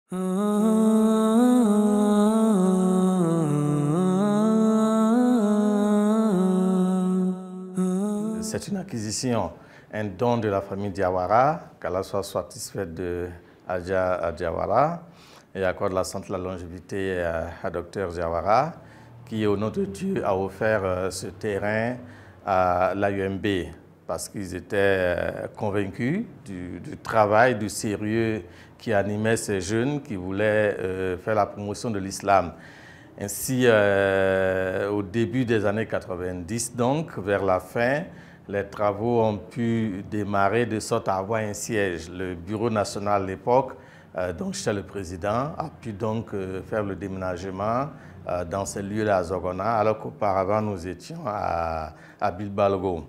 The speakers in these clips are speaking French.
C'est une acquisition, un don de la famille Diawara, qu'Allah soit satisfait de Adja Diawara et accorde la santé, la longévité à Dr Diawara, qui, au nom de Dieu, a offert ce terrain à l'AUMB parce qu'ils étaient convaincus du travail, du sérieux qui animait ces jeunes qui voulaient faire la promotion de l'islam. Ainsi, au début des années 90, donc, vers la fin, les travaux ont pu démarrer de sorte à avoir un siège. Le bureau national à l'époque, dont j'étais le président, a pu donc faire le déménagement dans ces lieux-là à Zogona, alors qu'auparavant nous étions à Bilbao.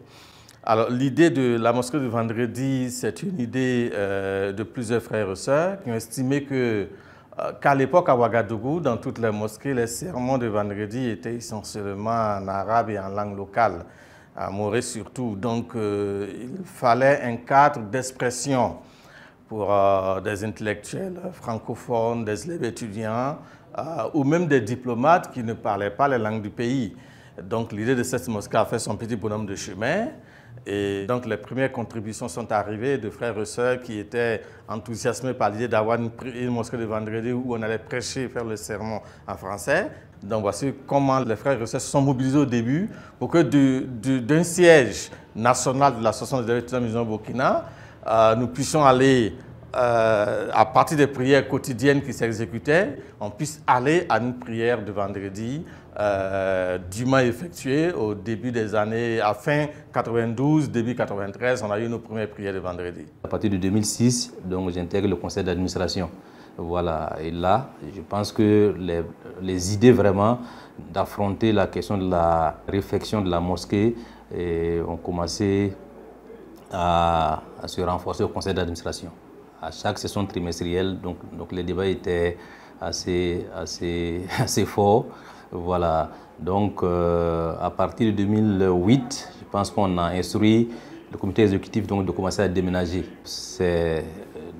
Alors l'idée de la mosquée du vendredi, c'est une idée de plusieurs frères et sœurs qui ont estimé qu'à l'époque à Ouagadougou, dans toutes les mosquées, les sermons de vendredi étaient essentiellement en arabe et en langue locale, à Morée surtout. Donc il fallait un cadre d'expression pour des intellectuels francophones, des élèves étudiants ou même des diplomates qui ne parlaient pas les langues du pays. Donc l'idée de cette mosquée a fait son petit bonhomme de chemin. Et donc les premières contributions sont arrivées de frères et sœurs qui étaient enthousiasmés par l'idée d'avoir une mosquée de vendredi où on allait prêcher et faire le sermon en français. Donc voici comment les frères et sœurs se sont mobilisés au début pour que d'un siège national de l'association des étudiants musulmans au Burkina, nous puissions aller, à partir des prières quotidiennes qui s'exécutaient, on puisse aller à une prière de vendredi dûment effectuée au début des années, à fin 92, début 93, on a eu nos premières prières de vendredi. À partir de 2006, donc j'intègre le conseil d'administration. Voilà, et là, je pense que les idées vraiment d'affronter la question de la réfection de la mosquée ont commencé à se renforcer au conseil d'administration. À chaque session trimestrielle, donc les débats étaient assez forts. Voilà, donc à partir de 2008, je pense qu'on a instruit le comité exécutif donc, de commencer à déménager. C'est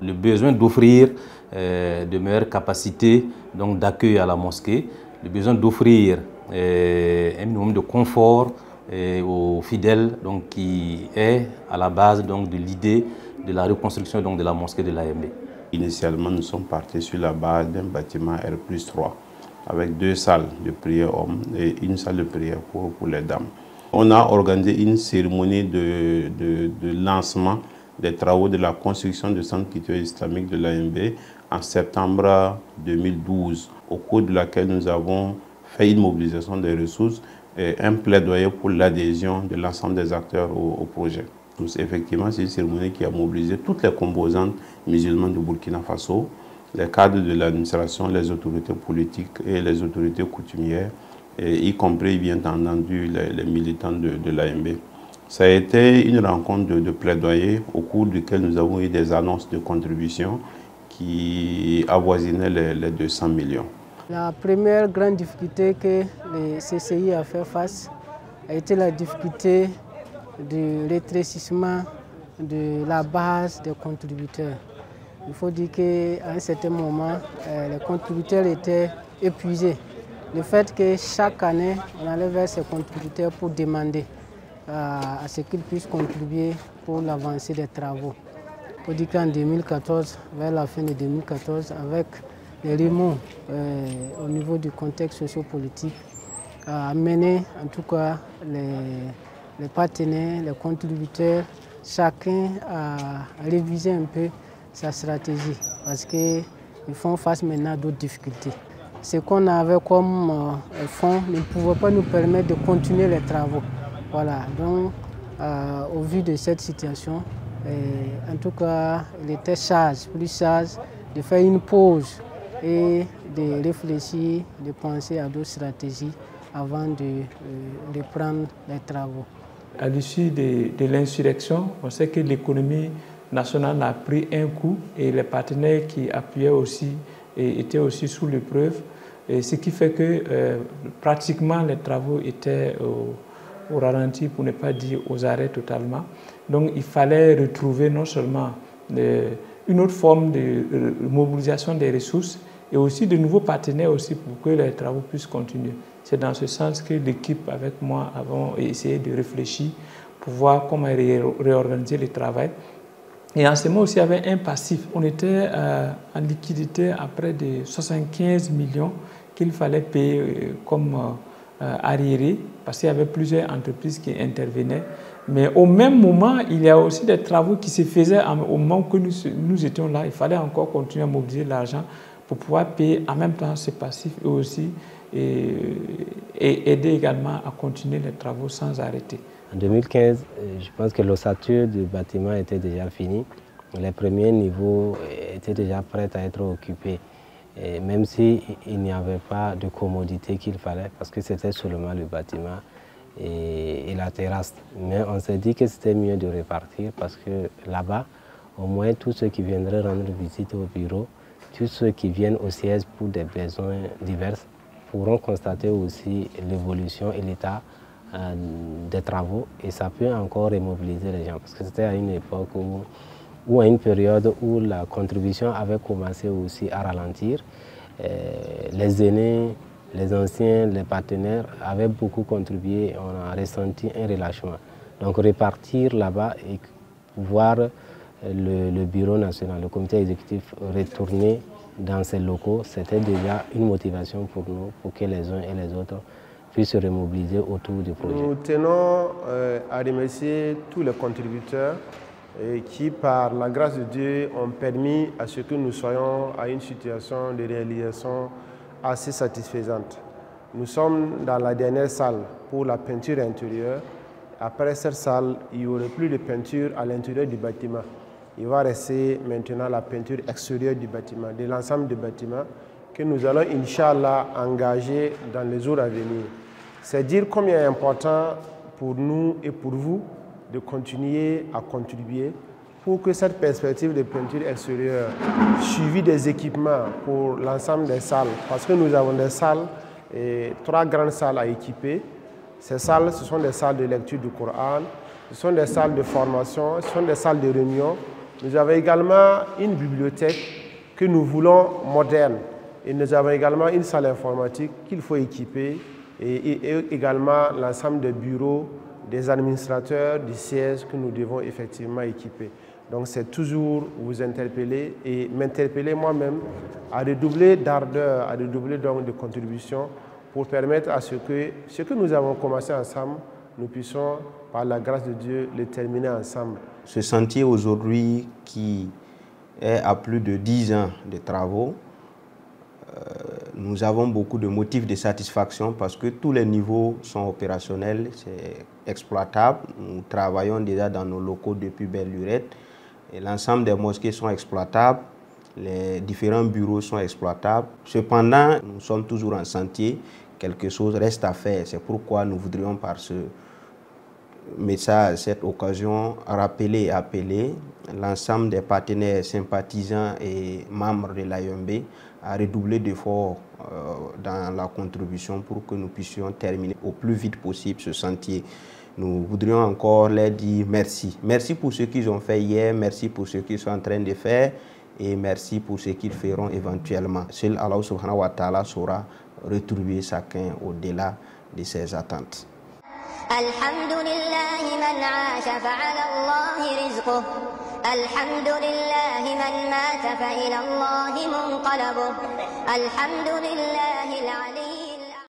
le besoin d'offrir de meilleures capacités d'accueil à la mosquée, le besoin d'offrir un minimum de confort aux fidèles donc, qui est à la base donc, de l'idée de la reconstruction donc, de la mosquée de l'AMB. Initialement, nous sommes partis sur la base d'un bâtiment R+3 avec 2 salles de prière hommes et une salle de prière pour les dames. On a organisé une cérémonie de lancement des travaux de la construction du centre culturel islamique de l'AMB en septembre 2012, au cours de laquelle nous avons fait une mobilisation des ressources et un plaidoyer pour l'adhésion de l'ensemble des acteurs au projet. Donc, effectivement, c'est une cérémonie qui a mobilisé toutes les composantes musulmanes du Burkina Faso, les cadres de l'administration, les autorités politiques et les autorités coutumières, y compris bien entendu les militants de l'AMB. Ça a été une rencontre de plaidoyer au cours duquel nous avons eu des annonces de contributions qui avoisinaient les 200 millions. La première grande difficulté que le CCI a fait face a été la difficulté du rétrécissement de la base des contributeurs. Il faut dire qu'à un certain moment, les contributeurs étaient épuisés. Le fait que chaque année, on allait vers ces contributeurs pour demander à ce qu'ils puissent contribuer pour l'avancée des travaux. Il faut dire qu'en 2014, vers la fin de 2014, avec les remous au niveau du contexte sociopolitique, a amené en tout cas les partenaires, les contributeurs, chacun à réviser un peu sa stratégie parce qu'ils font face maintenant à d'autres difficultés. Ce qu'on avait comme fonds ne pouvait pas nous permettre de continuer les travaux. Voilà, donc au vu de cette situation, en tout cas, il était plus sage de faire une pause et de réfléchir, de penser à d'autres stratégies avant de reprendre les travaux. À l'issue de l'insurrection, on sait que l'économie nationale a pris un coup et les partenaires qui appuyaient aussi étaient aussi sous l'épreuve, ce qui fait que pratiquement les travaux étaient au ralenti, pour ne pas dire aux arrêts totalement. Donc il fallait retrouver non seulement une autre forme de mobilisation des ressources et aussi de nouveaux partenaires aussi pour que les travaux puissent continuer. C'est dans ce sens que l'équipe avec moi avons essayé de réfléchir pour voir comment réorganiser le travail. Et en ce moment aussi, il y avait un passif. On était en liquidité à près de 75 millions qu'il fallait payer comme arriéré, parce qu'il y avait plusieurs entreprises qui intervenaient. Mais au même moment, il y a aussi des travaux qui se faisaient au moment que nous étions là. Il fallait encore continuer à mobiliser l'argent pour pouvoir payer en même temps ces passifs et aussi et aider également à continuer les travaux sans arrêter. En 2015, je pense que l'ossature du bâtiment était déjà finie. Les premiers niveaux étaient déjà prêts à être occupés. Et même s'il n'y avait pas de commodité qu'il fallait, parce que c'était seulement le bâtiment et la terrasse. Mais on s'est dit que c'était mieux de répartir parce que là-bas, au moins tous ceux qui viendraient rendre visite au bureau, tous ceux qui viennent au siège pour des besoins divers, pourront constater aussi l'évolution et l'état des travaux et ça peut encore remobiliser les gens parce que c'était à une époque ou à une période où la contribution avait commencé aussi à ralentir. Les aînés, les anciens, les partenaires avaient beaucoup contribué et on a ressenti un relâchement. Donc répartir là-bas et voir le bureau national, le comité exécutif retourner dans ces locaux, c'était déjà une motivation pour nous, pour que les uns et les autres puissent se remobiliser autour du projet. Nous tenons à remercier tous les contributeurs qui, par la grâce de Dieu, ont permis à ce que nous soyons à une situation de réalisation assez satisfaisante. Nous sommes dans la dernière salle pour la peinture intérieure. Après cette salle, il n'y aurait plus de peinture à l'intérieur du bâtiment. Il va rester maintenant la peinture extérieure du bâtiment, de l'ensemble du bâtiment, que nous allons, Inch'Allah, engager dans les jours à venir. C'est dire combien il est important pour nous et pour vous de continuer à contribuer pour que cette perspective de peinture extérieure, suivie des équipements pour l'ensemble des salles, parce que nous avons des salles, et 3 grandes salles à équiper. Ces salles, ce sont des salles de lecture du Coran, ce sont des salles de formation, ce sont des salles de réunion. Nous avons également une bibliothèque que nous voulons moderne. Et nous avons également une salle informatique qu'il faut équiper et également l'ensemble des bureaux, des administrateurs, du siège que nous devons effectivement équiper. Donc c'est toujours vous interpeller et m'interpeller moi-même à redoubler d'ardeur, à redoubler donc de contribution pour permettre à ce que nous avons commencé ensemble, nous puissions, par la grâce de Dieu, le terminer ensemble. Ce chantier aujourd'hui qui est à plus de 10 ans de travaux, nous avons beaucoup de motifs de satisfaction parce que tous les niveaux sont opérationnels, c'est exploitable. Nous travaillons déjà dans nos locaux depuis belle lurette et l'ensemble des mosquées sont exploitables, les différents bureaux sont exploitables. Cependant, nous sommes toujours en chantier, quelque chose reste à faire. C'est pourquoi nous voudrions par ce message, cette occasion, rappeler et appeler l'ensemble des partenaires sympathisants et membres de l'AYMB à redoubler d'efforts dans la contribution pour que nous puissions terminer au plus vite possible ce chantier. Nous voudrions encore leur dire merci. Merci pour ce qu'ils ont fait hier, merci pour ce qu'ils sont en train de faire et merci pour ce qu'ils feront éventuellement. Seul Allah subhanahu wa ta'ala saura retrouver chacun au-delà de ses attentes. Alhamdulillah man aasha fa'ala Allah rizquh. Alhamdulillah man mata fa ila Allah munqalabuh. Alhamdulillah